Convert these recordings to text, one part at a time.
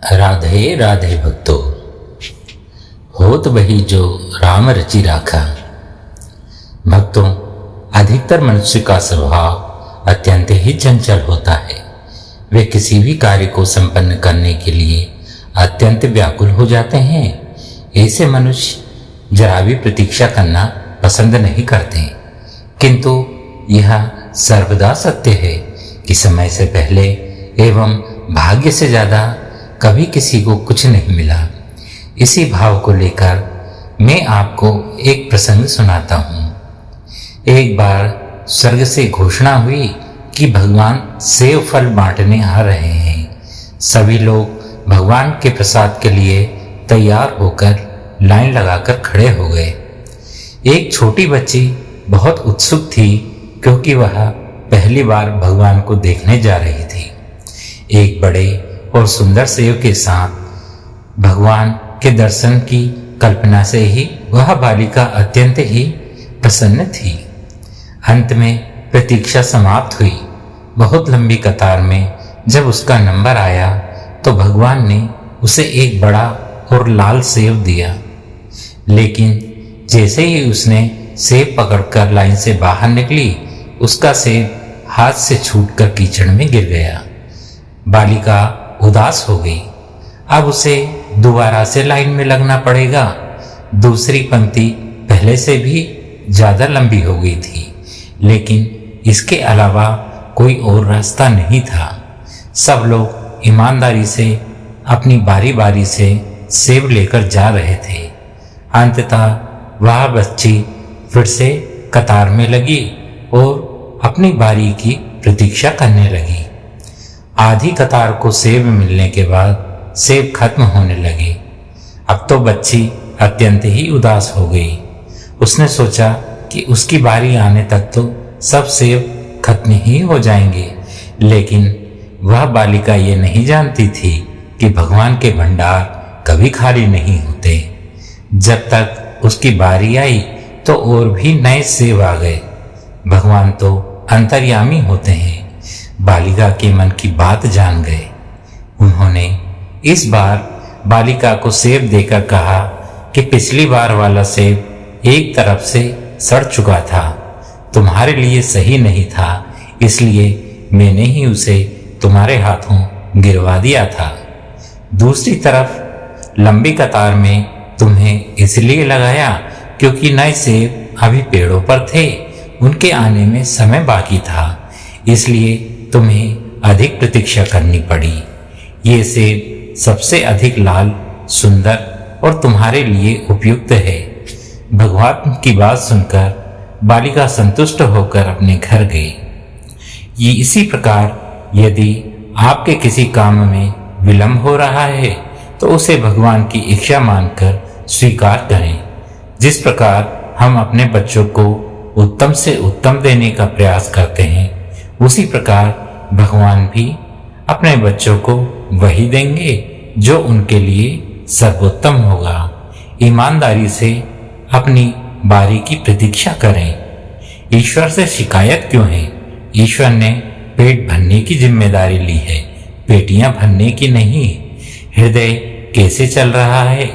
राधे राधे भक्तों, होत वही जो राम रचि राखा। भक्तों, अधिकतर मनुष्य का स्वभाव अत्यंत ही चंचल होता है। वे किसी भी कार्य को संपन्न करने के लिए अत्यंत व्याकुल हो जाते हैं। ऐसे मनुष्य जरा भी प्रतीक्षा करना पसंद नहीं करते, किंतु यह सर्वदा सत्य है कि समय से पहले एवं भाग्य से ज्यादा कभी किसी को कुछ नहीं मिला। इसी भाव को लेकर मैं आपको एक प्रसंग सुनाता हूँ। एक बार स्वर्ग से घोषणा हुई कि भगवान सेव फल बांटने आ रहे हैं। सभी लोग भगवान के प्रसाद के लिए तैयार होकर लाइन लगाकर खड़े हो गए। एक छोटी बच्ची बहुत उत्सुक थी, क्योंकि वह पहली बार भगवान को देखने जा रही थी। एक बड़े और सुंदर सेव के साथ भगवान के दर्शन की कल्पना से ही वह बालिका अत्यंत ही प्रसन्न थी। अंत में प्रतीक्षा समाप्त हुई। बहुत लंबी कतार में जब उसका नंबर आया तो भगवान ने उसे एक बड़ा और लाल सेव दिया, लेकिन जैसे ही उसने सेब पकड़कर लाइन से बाहर निकली, उसका सेब हाथ से छूटकर कीचड़ में गिर गया। बालिका उदास हो गई। अब उसे दोबारा से लाइन में लगना पड़ेगा। दूसरी पंक्ति पहले से भी ज्यादा लंबी हो गई थी, लेकिन इसके अलावा कोई और रास्ता नहीं था। सब लोग ईमानदारी से अपनी बारी बारी से सेब लेकर जा रहे थे। अंततः वह बच्ची फिर से कतार में लगी और अपनी बारी की प्रतीक्षा करने लगी। आधी कतार को सेब मिलने के बाद सेब खत्म होने लगे। अब तो बच्ची अत्यंत ही उदास हो गई। उसने सोचा कि उसकी बारी आने तक तो सब सेब खत्म ही हो जाएंगे, लेकिन वह बालिका ये नहीं जानती थी कि भगवान के भंडार कभी खाली नहीं होते। जब तक उसकी बारी आई तो और भी नए सेब आ गए। भगवान तो अंतर्यामी होते हैं। बालिका के मन की बात जान गए। उन्होंने इस बार बालिका को सेब देकर कहा कि पिछली बार वाला सेब एक तरफ से सड़ चुका था, तुम्हारे लिए सही नहीं था, इसलिए मैंने ही उसे तुम्हारे हाथों गिरवा दिया था। दूसरी तरफ लंबी कतार में तुम्हें इसलिए लगाया क्योंकि नए सेब अभी पेड़ों पर थे, उनके आने में समय बाकी था, इसलिए तुम्हें अधिक प्रतीक्षा करनी पड़ी। ये सेब सबसे अधिक लाल, सुंदर और तुम्हारे लिए उपयुक्त है। भगवान की बात सुनकर बालिका संतुष्ट होकर अपने घर गई। ये इसी प्रकार यदि आपके किसी काम में विलंब हो रहा है तो उसे भगवान की इच्छा मानकर स्वीकार करें। जिस प्रकार हम अपने बच्चों को उत्तम से उत्तम देने का प्रयास करते हैं, उसी प्रकार भगवान भी अपने बच्चों को वही देंगे जो उनके लिए सर्वोत्तम होगा। ईमानदारी से अपनी बारी की प्रतीक्षा करें। ईश्वर से शिकायत क्यों है? ईश्वर ने पेट भरने की जिम्मेदारी ली है, पेटियां भरने की नहीं। हृदय कैसे चल रहा है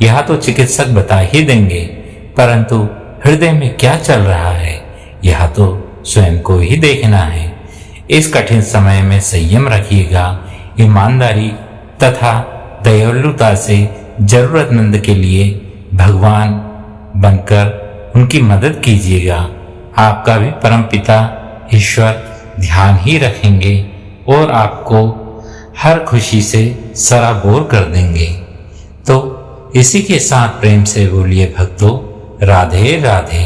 यह तो चिकित्सक बता ही देंगे, परंतु हृदय में क्या चल रहा है यह तो स्वयं को ही देखना है। इस कठिन समय में संयम रखिएगा। ईमानदारी तथा दयालुता से जरूरतमंद के लिए भगवान बनकर उनकी मदद कीजिएगा। आपका भी परमपिता ईश्वर ध्यान ही रखेंगे और आपको हर खुशी से सराबोर कर देंगे। तो इसी के साथ प्रेम से बोलिए भक्तों, राधे राधे।